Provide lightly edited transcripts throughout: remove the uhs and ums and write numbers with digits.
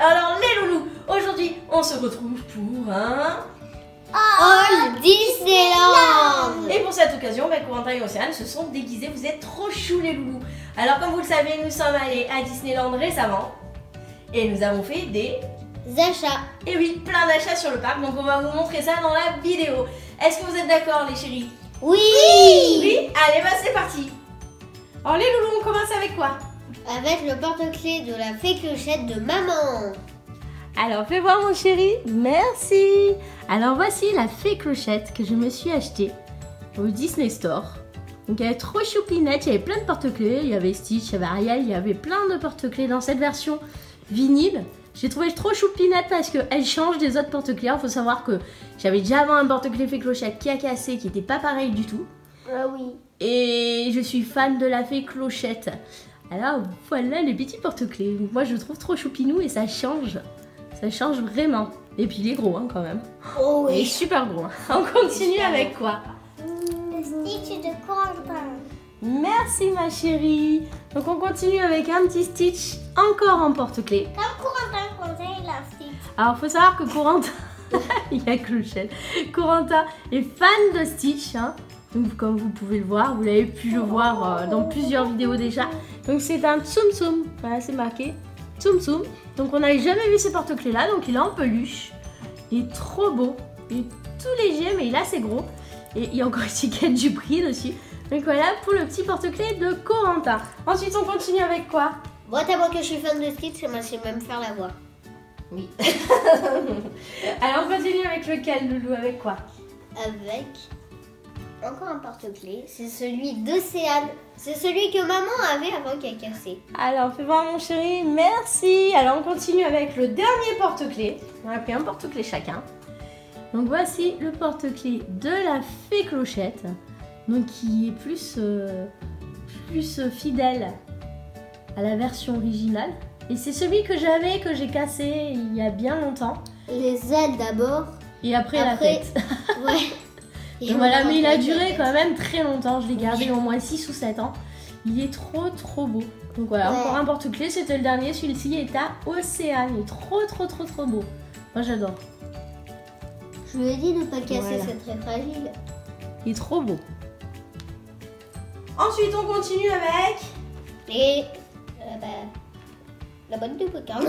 Alors les loulous, aujourd'hui on se retrouve pour un... All Disneyland. Et pour cette occasion, Corentin et Océane se sont déguisés. Vous êtes trop choux les loulous. Alors comme vous le savez, nous sommes allés à Disneyland récemment. Et nous avons fait des achats. Et oui, plein d'achats sur le parc. Donc on va vous montrer ça dans la vidéo. Est-ce que vous êtes d'accord les chéris? Oui. Oui. Allez, bah c'est parti. Alors les loulous, on commence avec quoi? Avec le porte-clés de la fée clochette de maman. Alors fais voir mon chéri, merci. Alors voici la fée clochette que je me suis achetée au Disney Store. Donc elle est trop choupinette, il y avait plein de porte-clés, il y avait Stitch, il y avait Ariel, il y avait plein de porte-clés dans cette version vinyle. J'ai trouvé trop choupinette parce qu'elle change des autres porte-clés. Il faut savoir que j'avais déjà avant un porte-clés fée clochette qui a cassé, qui n'était pas pareil du tout. Ah oui. Et je suis fan de la fée clochette. Alors voilà les petits porte-clés. Moi je le trouve trop choupinou et ça change. Ça change vraiment. Et puis il est gros hein, quand même. Oh Il est oui. super gros. On continue avec quoi? Le Stitch de Corentin. Merci ma chérie. Donc on continue avec un petit Stitch encore en porte-clés. Comme Corentin conseille la Stitch. Alors faut savoir que Corentin, il y a Clochette. Corentin est fan de Stitch. Hein. Donc comme vous pouvez le voir, vous l'avez pu le voir dans plusieurs vidéos déjà. Donc c'est un Tsum Tsum. Voilà, c'est marqué Tsum Tsum. Donc on n'avait jamais vu ces porte-clés là, donc il est en peluche. Il est trop beau. Il est tout léger mais il est assez gros. Et il y a encore une étiquette du prix dessus. Donc voilà pour le petit porte-clés de Corentin. Ensuite on continue avec quoi? Moi, t'as moi que je suis fan de Stitch, moi je sais même faire la voix. Oui. Alors on continue avec lequel Loulou? Avec quoi? Avec encore un porte-clés, c'est celui d'Océane. C'est celui que maman avait avant qu'elle cassé. Alors, fais voir mon chéri, merci. Alors, on continue avec le dernier porte-clés. On a pris un porte-clés chacun. Donc, voici le porte-clés de la fée clochette. Donc, qui est plus fidèle à la version originale. Et c'est celui que j'avais, que j'ai cassé il y a bien longtemps. Les ailes d'abord. Et après la tête. Ouais. Et voilà, mais il a duré quand même très longtemps. Je l'ai gardé au moins 6 ou 7 ans. Il est trop beau. Donc voilà, Ouais. encore un porte-clés, c'était le dernier. Celui-ci est à Océane. Il est trop beau. Moi j'adore. Je lui ai dit de ne pas le casser, Voilà. c'est très fragile. Il est trop beau. Ensuite, on continue avec Et la bonne de popcorn.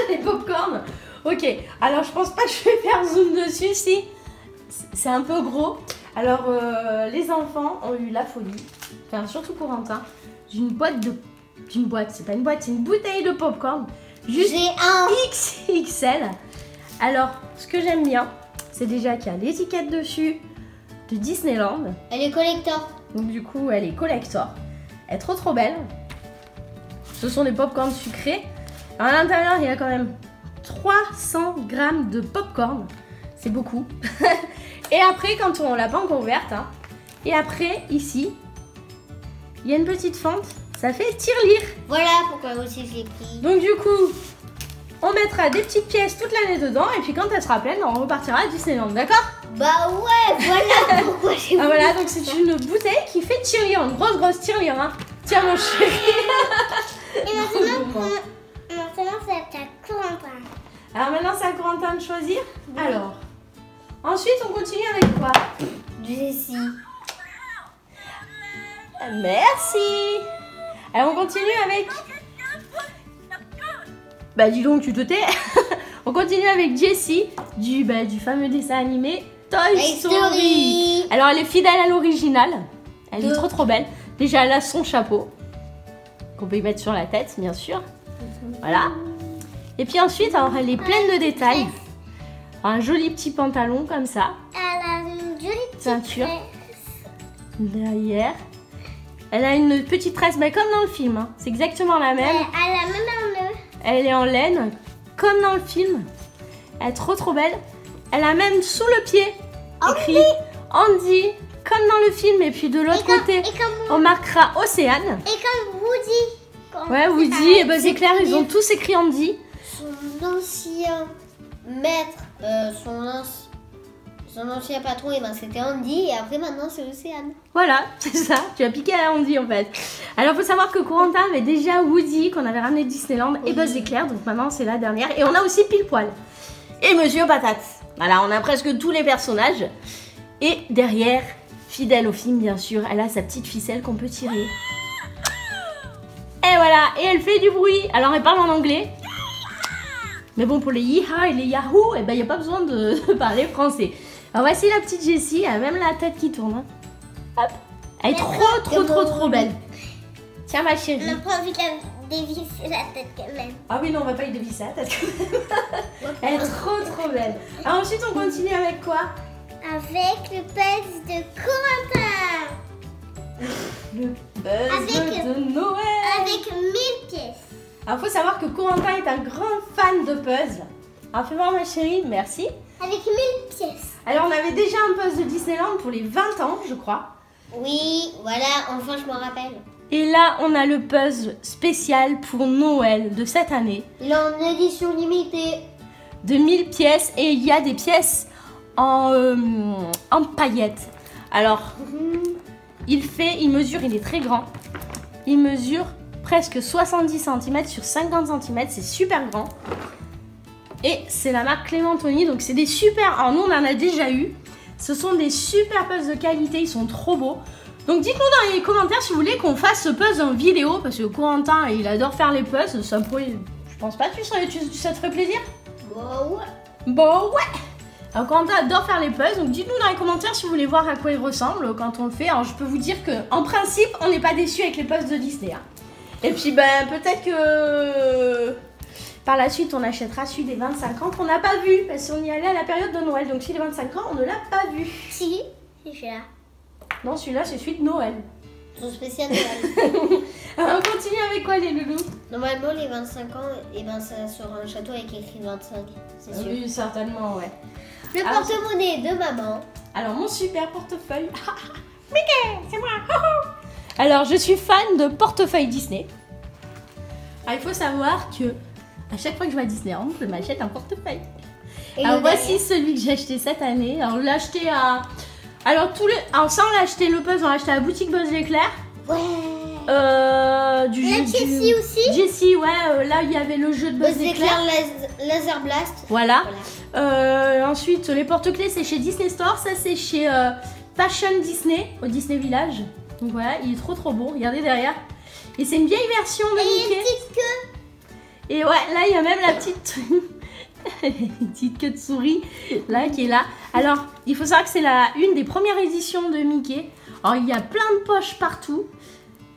les popcorn. Ok, alors je pense pas que je vais faire zoom dessus, si. C'est un peu gros. Alors, les enfants ont eu la folie, enfin surtout Corentin, d'une boîte, c'est pas une boîte, c'est une bouteille de popcorn. Juste J'ai un. XXL. Alors, ce que j'aime bien, c'est déjà qu'il y a l'étiquette dessus de Disneyland. Elle est collector. Donc du coup, elle est collector. Elle est trop belle. Ce sont des popcorn sucrés. Alors, à l'intérieur, il y a quand même 300 grammes de popcorn. C'est beaucoup. Et après, quand on l'a pas encore ouverte, hein, et après, ici, il y a une petite fente. Ça fait tirelire. Voilà pourquoi aussi je l'ai pris. Donc du coup, on mettra des petites pièces toute l'année dedans. Et puis quand elle sera pleine, on repartira à Disneyland, d'accord? Bah ouais, voilà pourquoi j'ai Ah voilà, donc c'est une bouteille qui fait tirelire. Une grosse tirelire, hein. Tiens mon chéri. Et maintenant c'est à Corentin. Alors maintenant, c'est à Corentin de choisir. Alors, ensuite, on continue avec quoi? Du Jessie. Merci. Alors, on continue avec... Bah dis donc, tu te tais. On continue avec Jessie du fameux dessin animé Toy Story. Alors, elle est fidèle à l'original. Elle est trop belle. Déjà, elle a son chapeau qu'on peut y mettre sur la tête, bien sûr. Voilà. Et puis ensuite, alors, elle est pleine de détails. Un joli petit pantalon comme ça. Elle a une jolie Ceinture. Derrière. Elle a une petite tresse, mais comme dans le film. Hein. C'est exactement la même. Elle a même un nœud. Elle est en laine, comme dans le film. Elle est trop belle. Elle a même sous le pied écrit Andy, comme dans le film. Et puis de l'autre côté, on marquera Océane. Et comme Woody. Ouais, Woody et Buzz Éclair, ils ont tous écrit Andy. Son ancien maître, Son ancien patron, eh ben, c'était Andy et après maintenant c'est Océane. Voilà, c'est ça. Tu as piqué à Andy en fait. Alors, il faut savoir que Corentin avait déjà Woody qu'on avait ramené de Disneyland et Buzz l'éclair. Donc maintenant, c'est la dernière. Et on a aussi Pile Poil. Et Monsieur Patate. Voilà, on a presque tous les personnages. Et derrière, fidèle au film, bien sûr, elle a sa petite ficelle qu'on peut tirer. Et voilà, et elle fait du bruit. Alors, elle parle en anglais. Mais bon, pour les Yeeha et les Yahoo, eh ben, il n'y a pas besoin de parler français. Alors, voici la petite Jessie. Elle a même la tête qui tourne. Hein. Hop. Elle est trop belle. Tiens, ma chérie. On n'a pas envie de dévisser la tête quand même. Ah oui, non, on va pas y dévisser la tête quand même. Elle est trop belle. Alors, ensuite, on continue avec quoi? Avec le buzz de Corentin. Le buzz de Noël. Avec 1000 pièces. Alors, faut savoir que Corentin est un grand fan de puzzles. Alors, fais voir ma chérie, merci. Avec 1000 pièces. Alors, on avait déjà un puzzle de Disneyland pour les 20 ans, je crois. Oui, voilà, enfin je m'en rappelle. Et là, on a le puzzle spécial pour Noël de cette année. Il est en édition limitée. De 1000 pièces. Et il y a des pièces en paillettes. Alors, il mesure, il est très grand. Il mesure presque 70 cm sur 50 cm. C'est super grand. Et c'est la marque Clémentoni. Donc, c'est des super... Alors, nous, on en a déjà eu. Ce sont des super puzzles de qualité. Ils sont trop beaux. Donc, dites-nous dans les commentaires si vous voulez qu'on fasse ce puzzle en vidéo. Parce que Corentin, il adore faire les puzzles. Ça pourrait... Je pense pas que ça te ferait plaisir? Bon, ouais. Bon, ouais. Alors, Corentin adore faire les puzzles. Donc, dites-nous dans les commentaires si vous voulez voir à quoi il ressemble quand on le fait. Alors, je peux vous dire qu'en principe, on n'est pas déçus avec les puzzles de Disney. Hein. Et puis, ben, peut-être que... Par la suite, on achètera celui des 25 ans qu'on n'a pas vu. Parce qu'on y allait à la période de Noël. Donc, celui des 25 ans, on ne l'a pas vu. Si, c'est celui-là. Non, celui-là, c'est celui de Noël. Son spécial Noël. Alors, on continue avec quoi, les loulous? Normalement, les 25 ans, et ben, ça sera un château avec écrit 25. C'est sûr. Oui, certainement, ouais. Le porte-monnaie de maman. Alors, mon super portefeuille. Mickey, c'est moi. Alors, je suis fan de portefeuille Disney. Alors, il faut savoir que à chaque fois que je vais à Disneyland, je m'achète un portefeuille. Et alors, voici celui que j'ai acheté cette année. Alors, on l'a acheté à... Alors, ça, on l'a acheté, le puzzle, on l'a acheté à la boutique Buzz l'éclair. Ouais. Du La jeu Jessie aussi. Jessie, ouais. Là, il y avait le jeu de Buzz l'éclair. Laser Blast. Voilà. Ensuite, les porte-clés, c'est chez Disney Store. Ça, c'est chez Fashion Disney, au Disney Village. Donc voilà, il est trop beau. Regardez derrière. Et c'est une vieille version de Mickey. Et une petite queue. Et ouais, là, il y a même la petite... une petite queue de souris, là, qui est là. Alors, il faut savoir que c'est une des premières éditions de Mickey. Alors, il y a plein de poches partout.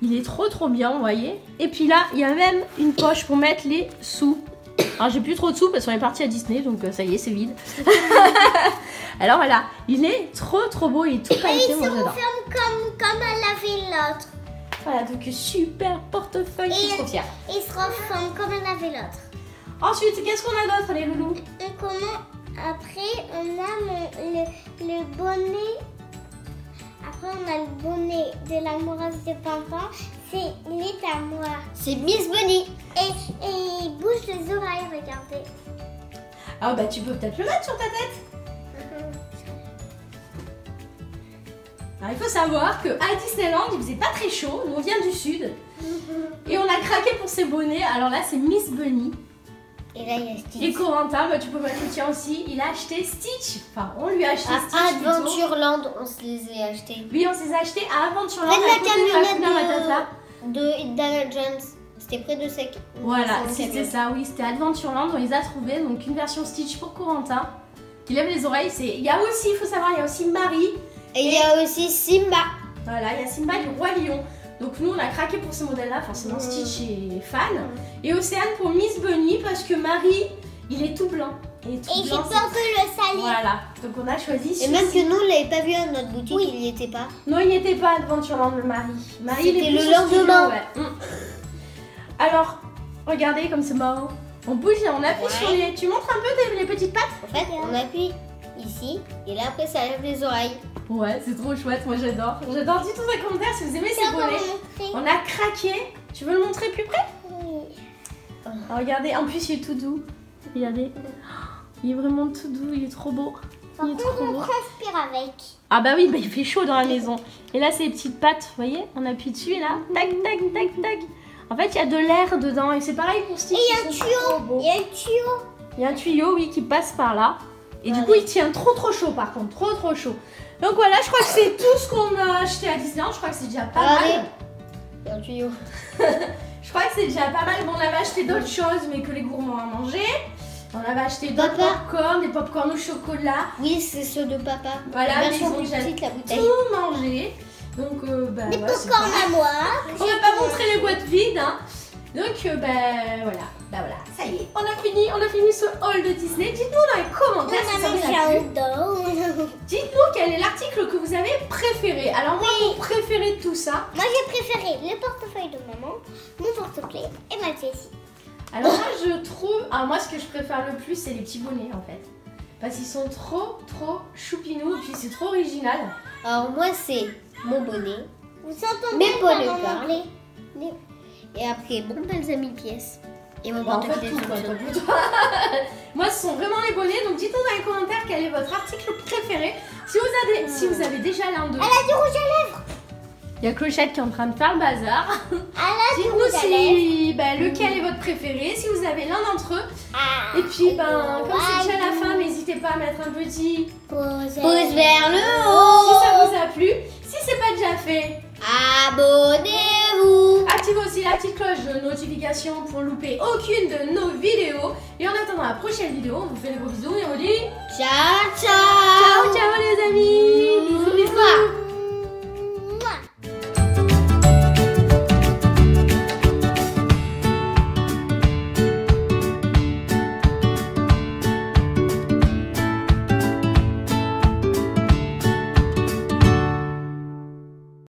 Il est trop bien, vous voyez. Et puis là, il y a même une poche pour mettre les sous. Alors, j'ai plus trop de sous parce qu'on est parti à Disney, donc ça y est, c'est vide. Alors, voilà. Il est trop beau, il est tout pailleté, moi j'adore. Il se referme comme elle avait l'autre. Voilà, donc super portefeuille, je suis trop fière. Il se referme comme elle avait l'autre. Ensuite, qu'est-ce qu'on a d'autre, les loulous? Et comment après on a le bonnet. Après on a le bonnet de l'amoureuse de Pimpin. Il est à moi. C'est Miss Bunny. Et il bouge les oreilles, regardez. Ah bah tu peux peut-être le mettre sur ta tête. Alors il faut savoir qu'à Disneyland, il faisait pas très chaud. Nous on vient du sud. Et on a craqué pour ces bonnets. Alors là c'est Miss Bunny. Et là, il y a Stitch. Et Corentin, bah, tu peux mettre le tien aussi. Il a acheté Stitch. Enfin, on lui a acheté Stitch. À Adventureland, on se les a achetés. Oui, on se les a achetés à Adventureland. Près de la camionnette de Indiana Jones. C'était près de Sec. Voilà, c'était ça, oui. C'était Adventureland. On les a trouvés. Donc, une version Stitch pour Corentin. Qui lève les oreilles. Il y a aussi, il faut savoir, il y a aussi Marie. Et il y a aussi Simba. Voilà, il y a Simba du Roi Lion. Donc nous on a craqué pour ce modèle-là, forcément Stitch est fan. Et Océane pour Miss Bunny parce que Marie, il est tout blanc. Et j'ai peur de le salir. Voilà, donc on a choisi celui-ci. Et même que nous on l'avait pas vu à notre boutique, oui. Il n'y était pas. Non, il n'y était pas à Adventureland le Marie. C'était le lendemain. Ouais. Alors, regardez comme c'est marrant. On bouge et on appuie sur les... Tu montres un peu les petites pattes? En fait, on appuie ici et là après ça lève les oreilles. Ouais, c'est trop chouette, moi j'adore. J'adore, dites-nous dans les commentaires si vous aimez ces bonnets. On a craqué. Tu veux le montrer plus près? Oui. Oh, regardez, en plus il est tout doux. Regardez. Il est vraiment tout doux, il est trop beau. Par contre, on transpire avec. Ah bah oui, bah il fait chaud dans la maison. Et là, c'est les petites pattes, vous voyez? On appuie dessus et là, tac, tac, tac, tac. En fait, il y a de l'air dedans et c'est pareil pour Stitch. Et il y a un tuyau. Il y a un tuyau. Il y a un tuyau, oui, qui passe par là. Et du coup, il tient trop chaud par contre, trop chaud. Donc voilà, je crois que c'est tout ce qu'on a acheté à Disneyland. Je crois que c'est déjà pas mal. Il y a un tuyau. Je crois que c'est déjà pas mal. Bon, on avait acheté d'autres choses, mais que les gourmands ont mangé. On avait acheté d'autres popcorn, des popcorn au chocolat. Oui, c'est ceux de papa. Voilà, ils ont déjà tout mangé. Donc, bah, des popcorn à moi. On va pas montrer les boîtes vides, hein. Donc, voilà, ça y est, on a fini ce haul de Disney. Dites-nous dans les commentaires si ça vous a plu. Dites-nous quel est l'article que vous avez préféré. Alors, moi, mon préféré de tout ça. Moi, j'ai préféré le portefeuille de maman, mon porte-clés et ma Jessie. Alors, moi, je trouve. Alors, moi, ce que je préfère le plus, c'est les petits bonnets en fait. Parce qu'ils sont trop choupinous et puis c'est trop original. Alors, moi, c'est mon bonnet. Vous entendez mes bonnets en anglais. Et après, mon balsamique pièce. Et mon porte-clés. Moi, ce sont vraiment les bonnets. Donc, dites-nous dans les commentaires quel est votre article préféré. Si vous avez déjà l'un d'eux. Elle a du rouge à lèvres. Il y a Clochette qui est en train de faire le bazar. Dites-nous si lequel est votre préféré, si vous avez l'un d'entre eux. Et puis, comme c'est déjà la fin, n'hésitez pas à mettre un petit pouce vers le haut. Si ça vous a plu. Si c'est pas déjà fait, abonnez-vous. Activez aussi la petite cloche de notification pour louper aucune de nos vidéos. Et en attendant la prochaine vidéo, on vous fait des gros bisous et on vous dit ciao les amis. Bisous.